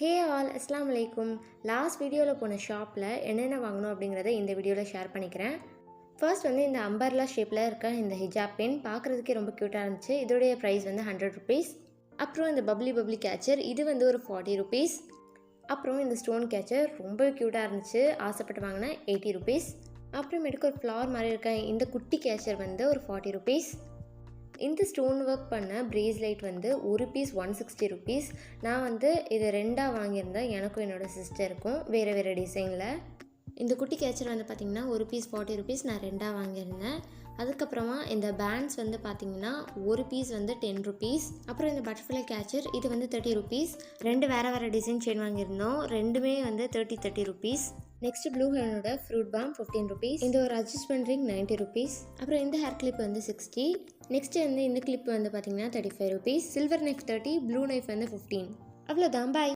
Hey all, அஸ்ஸலாமு அலைக்கும். Last வீடியோவில் போன ஷாப்பில் என்னென்ன வாங்கணும் அப்படிங்கிறத இந்த வீடியோவில் ஷேர் பண்ணிக்கிறேன். ஃபர்ஸ்ட் வந்து இந்த அம்பர்லா ஷேப்பில் இருக்க இந்த ஹிஜாப் பென் பார்க்குறதுக்கே ரொம்ப க்யூட்டாக இருந்துச்சு. இதோடைய ப்ரைஸ் வந்து 100 ருபீஸ். அப்புறம் இந்த பப்ளி கேச்சர், இது வந்து ஒரு 40 ருபீஸ். அப்புறம் இந்த ஸ்டோன் கேச்சர் ரொம்ப க்யூட்டாக இருந்துச்சு, ஆசைப்பட்டு வாங்கினேன், 80 ருபீஸ். அப்புறமேட்டுக்கு ஒரு ஃப்ளவர் மாதிரி இருக்க இந்த குட்டி கேச்சர் வந்து ஒரு 40 ருபீஸ். இந்த ஸ்டோன் ஒர்க் பண்ண பிரேஸ்லைட் வந்து ஒரு பீஸ் 160 ருபீஸ். நான் வந்து இது 2ஆக வாங்கியிருந்தேன், எனக்கும் என்னோடய சிஸ்டருக்கும், வேறு டிசைனில். இந்த குட்டி கேச்சர் வந்து பார்த்திங்கன்னா ஒரு பீஸ் 40 ருபீஸ், நான் 2ஆக வாங்கியிருந்தேன். அதுக்கப்புறமா இந்த பேண்ட்ஸ் வந்து பார்த்திங்கன்னா ஒரு பீஸ் வந்து 10 ருபீஸ். அப்புறம் இந்த பட்டர்ஃப்ளை கேச்சர், இது வந்து 30 ருபீஸ். ரெண்டு வேறு டிசைன் செயின் வாங்கியிருந்தோம், ரெண்டுமே வந்து 30 ருபீஸ். நெக்ஸ்ட் ப்ளூ ஹெவனோட ஃப்ரூட் பாம் 15 ருபீஸ். இந்த ஒரு அட்ஜஸ்ட்மெண்ட் ரிங் 90 ருபீஸ். அப்புறம் இந்த ஹேர் கிளிப் வந்து 60. நெக்ஸ்ட் வந்து இந்த கிளிப் வந்து பார்த்திங்கன்னா 35 rupees. Silver knife 30, blue knife வந்து 15. அவ்வளோதான், பாய்.